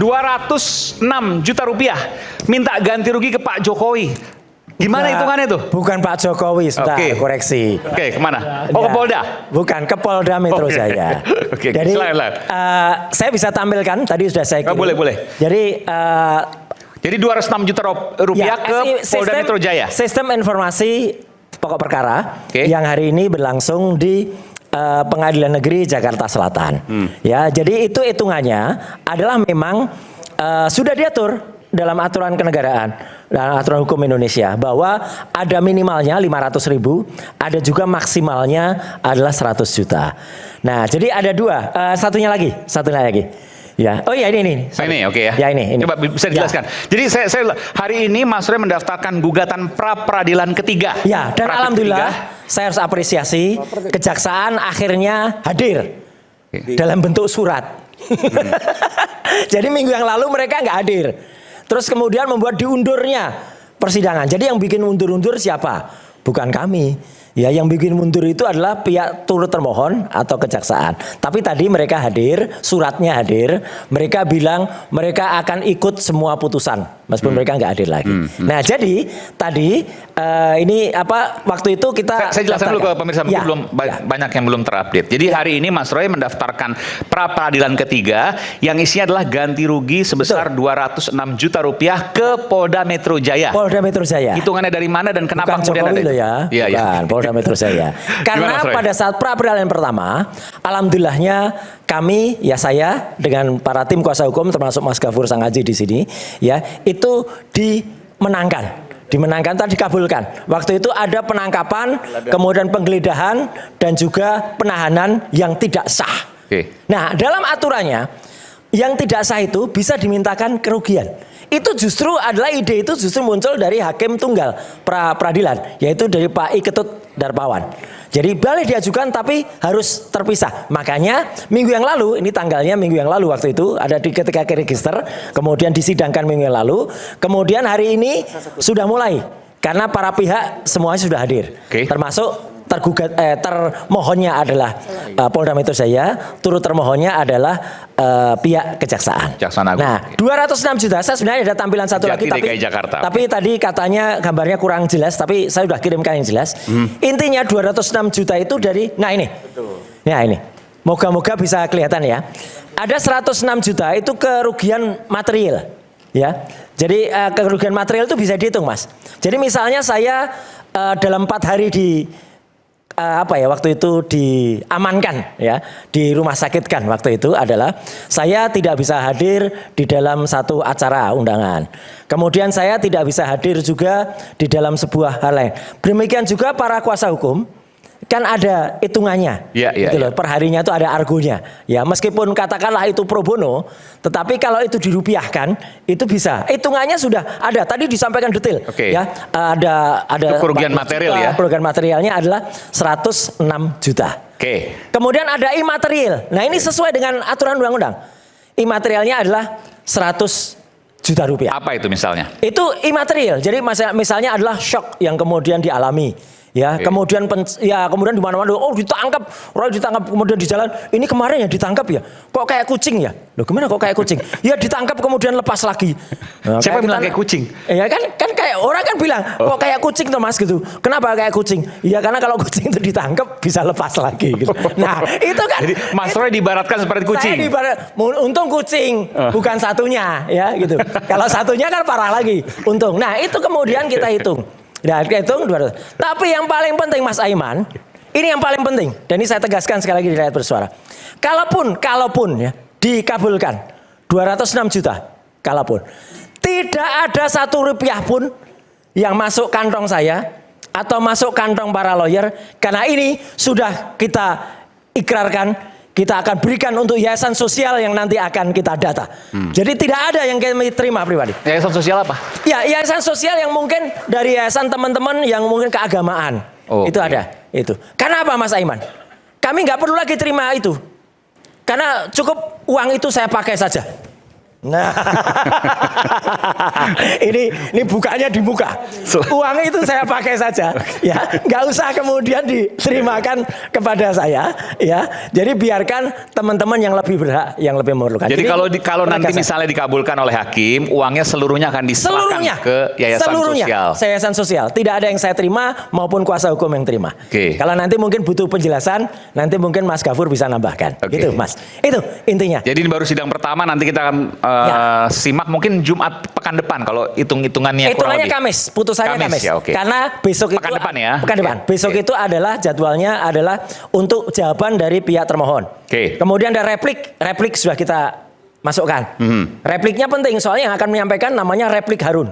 206 juta rupiah minta ganti rugi ke Pak Jokowi. Gimana hitungannya tuh? Bukan Pak Jokowi, sudah koreksi. Oke, kemana? Oh, ke Polda? Bukan, ke Polda Metro Jaya. Jadi saya bisa tampilkan, tadi sudah saya kirim. Boleh. Jadi 206 juta rupiah ke Polda Metro Jaya. Sistem informasi pokok perkara yang hari ini berlangsung di Pengadilan Negeri Jakarta Selatan. Ya, jadi itu hitungannya adalah memang sudah diatur dalam aturan kenegaraan, dalam aturan hukum Indonesia bahwa ada minimalnya 500.000, ada juga maksimalnya adalah 100 juta. Nah, jadi ada dua, satunya lagi. Ya, oh iya ini. Ini oke ya. Ya ini. Coba bisa dijelaskan. Ya. Jadi saya hari ini Mas Roy mendaftarkan gugatan pra peradilan ketiga. Ya, dan alhamdulillah saya harus apresiasi kejaksaan akhirnya hadir dalam bentuk surat. Jadi minggu yang lalu mereka nggak hadir. Terus kemudian membuat diundurnya persidangan. Jadi yang bikin undur-undur siapa? Bukan kami. Ya, yang bikin mundur itu adalah pihak turut termohon atau kejaksaan. Tapi tadi mereka hadir, suratnya hadir. Mereka bilang mereka akan ikut semua putusan, meskipun mereka nggak hadir lagi. Nah, jadi tadi ini waktu itu kita saya jelaskan dulu ke pemirsa, mungkin belum banyak yang belum terupdate. Jadi hari ini Mas Roy mendaftarkan pra peradilan ketiga yang isinya adalah ganti rugi sebesar 206 juta rupiah ke Polda Metro Jaya. Polda Metro Jaya. Hitungannya dari mana dan kenapa bukan kemudian Jokowi ada? Iya. Polda Metro Jaya. Karena pada saat pra peradilan pertama, alhamdulillahnya kami, ya saya dengan para tim kuasa hukum termasuk Mas Gafur Sangaji di sini, ya itu dimenangkan tadi dikabulkan. Waktu itu ada penangkapan, kemudian penggeledahan dan juga penahanan yang tidak sah. Nah, dalam aturannya yang tidak sah itu bisa dimintakan kerugian. Itu justru adalah ide itu justru muncul dari hakim tunggal peradilan, yaitu dari Pak I Ketut Darpawan. Jadi boleh diajukan tapi harus terpisah. Makanya minggu yang lalu, ini tanggalnya minggu yang lalu waktu itu ada di ketika register, kemudian disidangkan minggu yang lalu, kemudian hari ini sudah mulai karena para pihak semuanya sudah hadir, termasuk termohonnya adalah Polda Metro Jaya, turut termohonnya adalah pihak kejaksaan. Nah, 206 juta, saya sebenarnya ada tampilan satu lagi tapi tadi katanya gambarnya kurang jelas, tapi saya sudah kirimkan yang jelas. Intinya 206 juta itu dari, nah ini. Moga-moga bisa kelihatan ya. Ada 106 juta itu kerugian material, ya. Jadi kerugian material itu bisa dihitung, Mas. Jadi misalnya saya dalam 4 hari waktu itu diamankan ya, di rumah sakit kan waktu itu adalah saya tidak bisa hadir di dalam satu acara undangan. Kemudian saya tidak bisa hadir juga di dalam sebuah hal lain. Demikian juga para kuasa hukum kan ada hitungannya, gitu loh. Per harinya itu ada argonya. Ya, meskipun katakanlah itu pro bono, tetapi kalau itu dirupiahkan, itu bisa. Hitungannya sudah ada. Tadi disampaikan detail. Ya, ada kerugian material ya. Kerugian materialnya adalah 106 juta. Kemudian ada imaterial. Nah, ini sesuai dengan aturan undang-undang. Imaterialnya adalah 100 juta rupiah. Apa itu misalnya? Itu imaterial. Jadi misalnya adalah shock yang kemudian dialami. Ya, kemudian kemudian di mana-mana ditangkap, Roy ditangkap, kemudian di jalan, ini kemarin ya ditangkap ya. Kok kayak kucing ya? Loh, gimana kok kayak kucing? Ya ditangkap kemudian lepas lagi. Nah, siapa yang bilang kayak kucing? Ya kan kayak orang kan bilang, kok kayak kucing tuh Mas gitu. Kenapa kayak kucing? Ya karena kalau kucing itu ditangkap bisa lepas lagi gitu. Nah, itu kan. Jadi Mas Roy diibaratkan seperti kucing. Untung kucing, bukan satunya ya gitu. Kalau satunya kan parah lagi. Untung. Nah, itu kemudian kita hitung. Nah, hitung 200. Tapi yang paling penting Mas Aiman, ini yang paling penting. Dan ini saya tegaskan sekali lagi di Rakyat Bersuara. Kalaupun ya dikabulkan 206 juta, kalaupun tidak ada 1 rupiah pun yang masuk kantong saya atau masuk kantong para lawyer, karena ini sudah kita ikrarkan. Kita akan berikan untuk yayasan sosial yang nanti akan kita data. Jadi tidak ada yang kami terima pribadi. Yayasan sosial apa? Ya, yayasan sosial yang mungkin dari yayasan teman-teman yang mungkin keagamaan. Itu ada. Itu. Karena apa Mas Aiman? Kami nggak perlu lagi terima itu. Karena cukup uang itu saya pakai saja. Nah, ini bukanya di muka. Uang itu saya pakai saja, ya, nggak usah kemudian diterimakan kepada saya, ya. Jadi biarkan teman-teman yang lebih berhak, yang lebih memerlukan. Jadi kalau nanti misalnya dikabulkan oleh hakim, uangnya seluruhnya akan diserahkan ke yayasan sosial. Yayasan sosial. Tidak ada yang saya terima maupun kuasa hukum yang terima. Kalau nanti mungkin butuh penjelasan, nanti mungkin Mas Gafur bisa nambahkan. Gitu, Mas. Itu intinya. Jadi ini baru sidang pertama, nanti kita akan simak mungkin Jumat pekan depan kalau hitungannya Kamis, putusannya Kamis. Ya, karena besok pekan depan ya. Pekan depan. Besok itu adalah jadwalnya adalah untuk jawaban dari pihak termohon. Kemudian ada replik sudah kita masukkan. Repliknya penting soalnya yang akan menyampaikan namanya replik Harun.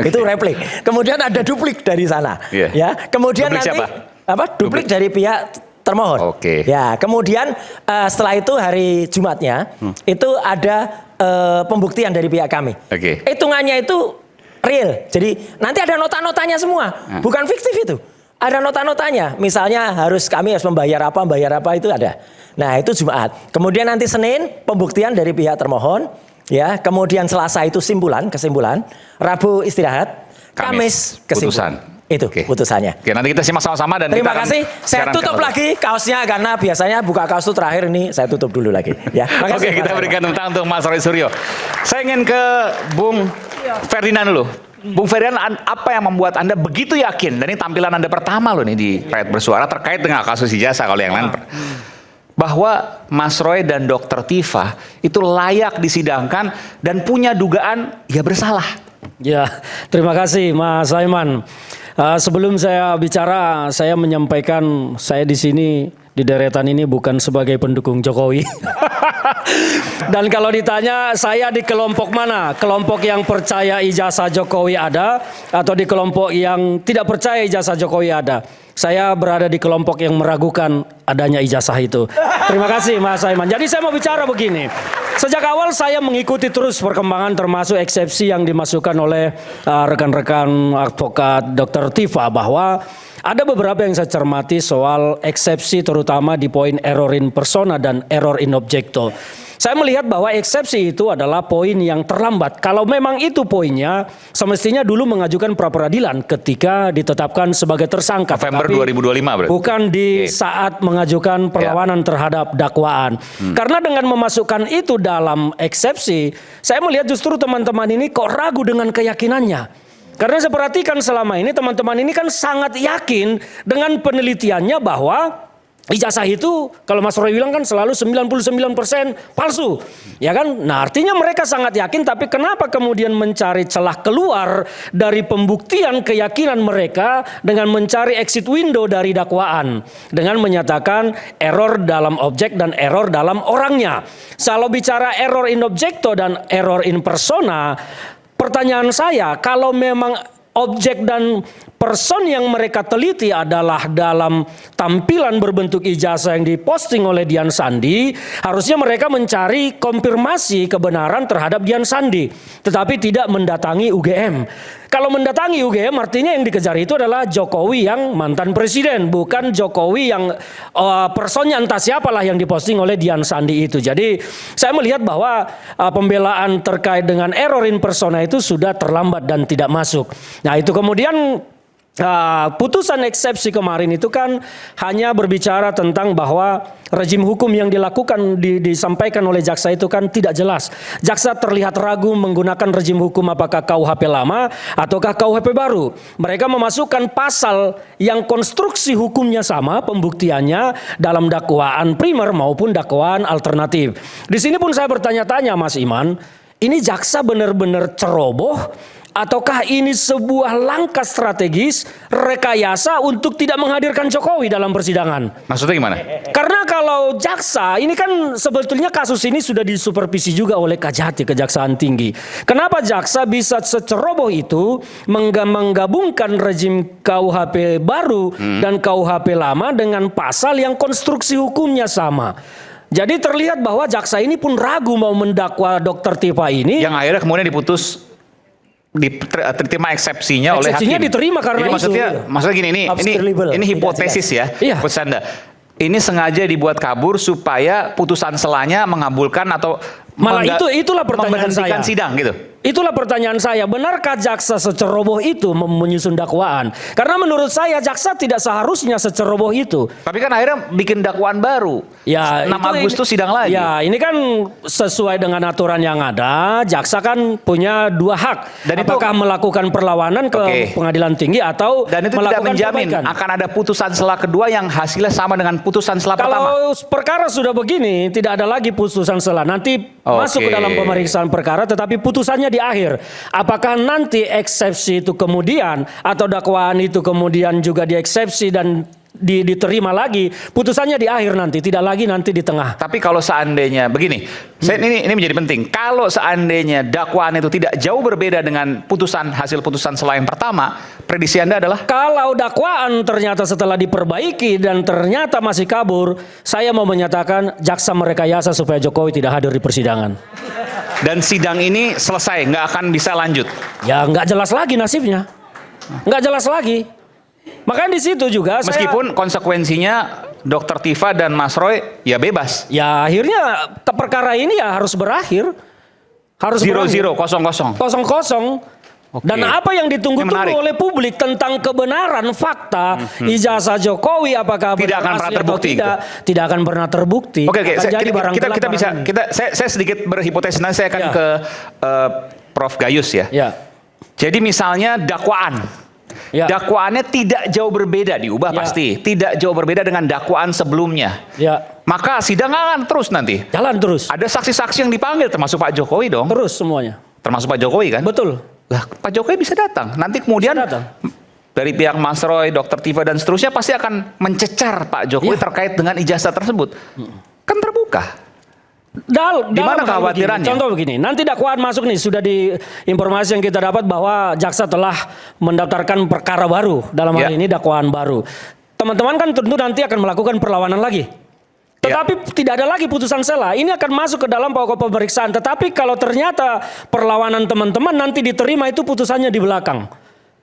Itu replik. Kemudian ada duplik dari sana. Ya. Kemudian duplik nanti siapa? Duplik dari pihak termohon. Ya, kemudian setelah itu hari Jumatnya itu ada pembuktian dari pihak kami. Hitungannya itu real. Jadi nanti ada nota-notanya semua, bukan fiktif itu. Ada nota-notanya. Misalnya kami harus membayar apa itu ada. Nah, itu Jumat. Kemudian nanti Senin pembuktian dari pihak termohon, ya. Kemudian Selasa itu kesimpulan. Rabu istirahat. Kamis kesimpulan. Itu putusannya. Nanti kita simak sama-sama dan terima kasih. Saya tutup lagi kaosnya karena biasanya buka kaos itu terakhir, ini saya tutup dulu lagi. Ya. Oke, kita berikan tepuk tangan untuk Mas Roy Suryo. Saya ingin ke Bung Ferdinand dulu. Bung Ferdinand, apa yang membuat Anda begitu yakin? Dan ini tampilan Anda pertama loh nih di Rakyat Bersuara terkait dengan kasus ijazah, kalau yang lain bahwa Mas Roy dan Dr. Tifa itu layak disidangkan dan punya dugaan bersalah. Ya, terima kasih Mas Aiman. Sebelum saya bicara, saya menyampaikan saya di sini di deretan ini bukan sebagai pendukung Jokowi. Dan kalau ditanya saya di kelompok mana? Kelompok yang percaya ijazah Jokowi ada atau di kelompok yang tidak percaya ijazah Jokowi ada? Saya berada di kelompok yang meragukan adanya ijazah itu. Terima kasih Mas Aiman. Jadi saya mau bicara begini. Sejak awal saya mengikuti terus perkembangan termasuk eksepsi yang dimasukkan oleh rekan-rekan advokat Dr. Tifa bahwa ada beberapa yang saya cermati soal eksepsi terutama di poin error in persona dan error in objecto. Saya melihat bahwa eksepsi itu adalah poin yang terlambat. Kalau memang itu poinnya, semestinya dulu mengajukan pra-peradilan ketika ditetapkan sebagai tersangka. November 2025 berarti. Bukan di saat mengajukan perlawanan terhadap dakwaan. Karena dengan memasukkan itu dalam eksepsi, saya melihat justru teman-teman ini kok ragu dengan keyakinannya. Karena saya perhatikan selama ini teman-teman ini kan sangat yakin dengan penelitiannya bahwa ijazah itu kalau Mas Roy bilang kan selalu 99% palsu. Ya kan? Nah, artinya mereka sangat yakin, tapi kenapa kemudian mencari celah keluar dari pembuktian keyakinan mereka dengan mencari exit window dari dakwaan dengan menyatakan error dalam objek dan error dalam orangnya. Kalau bicara error in objecto dan error in persona, pertanyaan saya, kalau memang objek dan person yang mereka teliti adalah dalam tampilan berbentuk ijazah yang diposting oleh Dian Sandi, harusnya mereka mencari konfirmasi kebenaran terhadap Dian Sandi, tetapi tidak mendatangi UGM. Kalau mendatangi UGM artinya yang dikejar itu adalah Jokowi yang mantan presiden, bukan Jokowi yang personnya entah siapalah yang diposting oleh Dian Sandi itu. Jadi saya melihat bahwa pembelaan terkait dengan error in persona itu sudah terlambat dan tidak masuk. Nah, itu kemudian putusan eksepsi kemarin itu kan hanya berbicara tentang bahwa rejim hukum yang dilakukan disampaikan oleh jaksa itu kan tidak jelas. Jaksa terlihat ragu menggunakan rejim hukum apakah KUHP lama ataukah KUHP baru. Mereka memasukkan pasal yang konstruksi hukumnya sama, pembuktiannya dalam dakwaan primer maupun dakwaan alternatif. Di sini pun saya bertanya-tanya Mas Iman, ini jaksa benar-benar ceroboh ataukah ini sebuah langkah strategis rekayasa untuk tidak menghadirkan Jokowi dalam persidangan? Maksudnya gimana? Karena kalau jaksa, ini kan sebetulnya kasus ini sudah disupervisi juga oleh Kajati, Kejaksaan Tinggi. Kenapa jaksa bisa seceroboh itu menggabungkan rejim KUHP baru dan KUHP lama dengan pasal yang konstruksi hukumnya sama? Jadi terlihat bahwa jaksa ini pun ragu mau mendakwa Dr. Tifa ini. Yang akhirnya kemudian diputus diterima eksepsinya oleh hakim. Diterima karena jadi maksudnya gini, ini hipotesis ya, Coach Anda. Ini sengaja dibuat kabur supaya putusan selanya mengabulkan atau Malah itulah pertanyaan memberhentikan saya. sidang gitu. Itulah pertanyaan saya, benarkah jaksa seceroboh itu menyusun dakwaan? Karena menurut saya jaksa tidak seharusnya seceroboh itu. Tapi kan akhirnya bikin dakwaan baru. Ya, 6 Agustus sidang lagi. Ya, ini kan sesuai dengan aturan yang ada, jaksa kan punya 2 hak. Dan apakah melakukan perlawanan ke pengadilan tinggi atau dan itu tidak melakukan menjamin perbaikan. akan ada putusan sela kedua yang hasilnya sama dengan putusan sela pertama. Kalau perkara sudah begini, tidak ada lagi putusan sela. Nanti masuk ke dalam pemeriksaan perkara, tetapi putusannya di akhir. Apakah nanti eksepsi itu kemudian atau dakwaan itu kemudian juga dieksepsi dan diterima lagi, putusannya di akhir nanti, tidak lagi nanti di tengah. Tapi kalau seandainya begini, ini menjadi penting. Kalau seandainya dakwaan itu tidak jauh berbeda dengan hasil putusan sela yang pertama, prediksi Anda adalah? Kalau dakwaan ternyata setelah diperbaiki dan ternyata masih kabur, saya mau menyatakan jaksa merekayasa supaya Jokowi tidak hadir di persidangan. Dan sidang ini selesai, nggak akan bisa lanjut. Ya nggak jelas lagi nasibnya, nggak jelas lagi. Makanya di situ juga meskipun konsekuensinya Dr. Tifa dan Mas Roy ya bebas. Ya akhirnya perkara ini ya harus berakhir. Harus 0-0, 0-0. 0-0. Oke. Dan apa yang ditunggu-tunggu oleh publik tentang kebenaran fakta ijazah Jokowi apakah tidak akan pernah terbukti tidak akan pernah terbukti. Oke, kita bisa saya sedikit berhipotesis, nanti saya akan ke Prof Gayus ya. Jadi misalnya dakwaan dakwaannya tidak jauh berbeda, diubah pasti tidak jauh berbeda dengan dakwaan sebelumnya, maka sidang akan terus nanti jalan terus. Ada saksi-saksi yang dipanggil termasuk Pak Jokowi dong, terus semuanya termasuk Pak Jokowi kan. Betul. Lah, Pak Jokowi bisa datang. Nanti kemudian dari pihak Mas Roy, Dr. Tifa dan seterusnya pasti akan mencecar Pak Jokowi terkait dengan ijazah tersebut. Kan terbuka. Di mana kekhawatirannya? Contoh begini, nanti dakwaan masuk nih, sudah di informasi yang kita dapat bahwa jaksa telah mendaftarkan perkara baru, dalam hal ini dakwaan baru. Teman-teman kan tentu nanti akan melakukan perlawanan lagi. Tetapi tidak ada lagi putusan sela. Ini akan masuk ke dalam pokok pemeriksaan. Tetapi kalau ternyata perlawanan teman-teman nanti diterima, itu putusannya di belakang.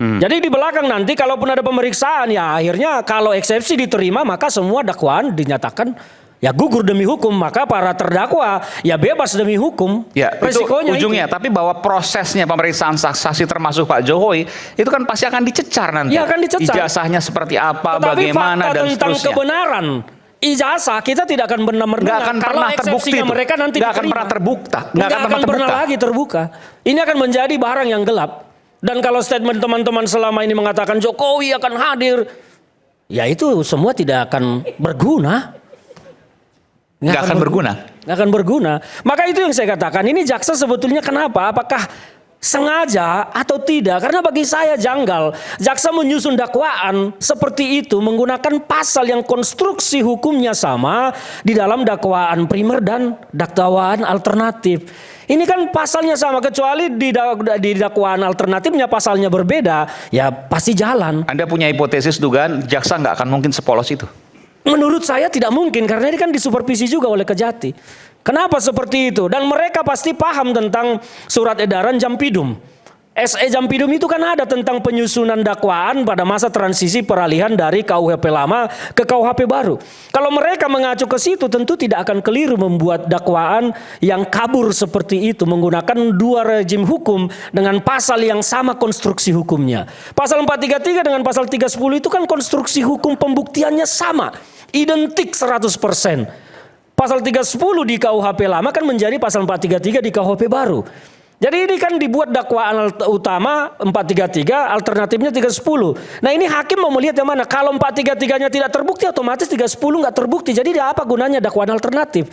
Jadi di belakang nanti kalaupun ada pemeriksaan, ya akhirnya kalau eksepsi diterima, maka semua dakwaan dinyatakan ya gugur demi hukum. Maka para terdakwa ya bebas demi hukum. Ya, resikonya itu ujungnya. Tapi bahwa prosesnya pemeriksaan saksi termasuk Pak Jokowi itu kan pasti akan dicecar nanti. Ya, akan dicecar. Ijazahnya seperti apa, tetapi bagaimana dan tentang seterusnya. Kebenaran ijazah kita tidak akan benar-benar nggak akan pernah terbukti itu. Mereka nanti nggak akan pernah terbuka. Nggak akan pernah lagi terbuka. Ini akan menjadi barang yang gelap. Dan kalau statement teman-teman selama ini mengatakan Jokowi akan hadir, ya itu semua tidak akan berguna. Nggak akan berguna. Nggak akan berguna. Maka itu yang saya katakan. Ini jaksa sebetulnya kenapa? Apakah sengaja atau tidak? Karena bagi saya janggal. Jaksa menyusun dakwaan seperti itu menggunakan pasal yang konstruksi hukumnya sama di dalam dakwaan primer dan dakwaan alternatif. Ini kan pasalnya sama, kecuali di dakwaan alternatifnya pasalnya berbeda, ya pasti jalan. Anda punya hipotesis dugaan jaksa nggak akan mungkin sepolos itu? Menurut saya tidak mungkin, karena ini kan disupervisi juga oleh Kejati. Kenapa seperti itu? Dan mereka pasti paham tentang surat edaran Jampidum. SE Jampidum itu kan ada tentang penyusunan dakwaan pada masa transisi peralihan dari KUHP lama ke KUHP baru. Kalau mereka mengacu ke situ, tentu tidak akan keliru membuat dakwaan yang kabur seperti itu, menggunakan 2 rejim hukum dengan pasal yang sama konstruksi hukumnya. Pasal 433 dengan pasal 310 itu kan konstruksi hukum pembuktiannya sama, identik 100%. Pasal 310 di KUHP lama kan menjadi pasal 433 di KUHP baru. Jadi ini kan dibuat dakwaan utama 433, alternatifnya 310. Nah ini hakim mau melihat yang mana? Kalau 433-nya tidak terbukti, otomatis 310 nggak terbukti. Jadi apa gunanya dakwaan alternatif?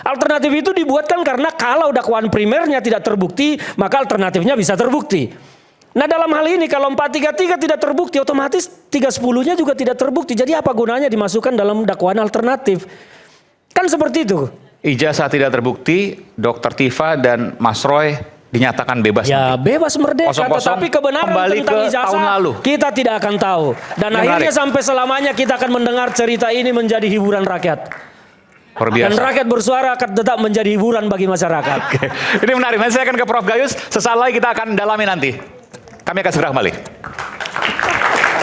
Alternatif itu dibuatkan karena kalau dakwaan primernya tidak terbukti, maka alternatifnya bisa terbukti. Nah dalam hal ini kalau 433 tidak terbukti, otomatis 310-nya juga tidak terbukti. Jadi apa gunanya dimasukkan dalam dakwaan alternatif? Kan seperti itu. Ijazah tidak terbukti, Dr. Tifa dan Mas Roy dinyatakan bebas. Ya nanti. Bebas merdeka, tetapi kebenaran tentang ijazah tahun lalu kita tidak akan tahu. Dan akhirnya sampai selamanya kita akan mendengar cerita ini menjadi hiburan rakyat. Dan rakyat bersuara akan tetap menjadi hiburan bagi masyarakat. Oke. Ini menarik. Nanti saya akan ke Prof Gayus. Sesaat lagi kita akan dalami nanti. Kami akan segera kembali.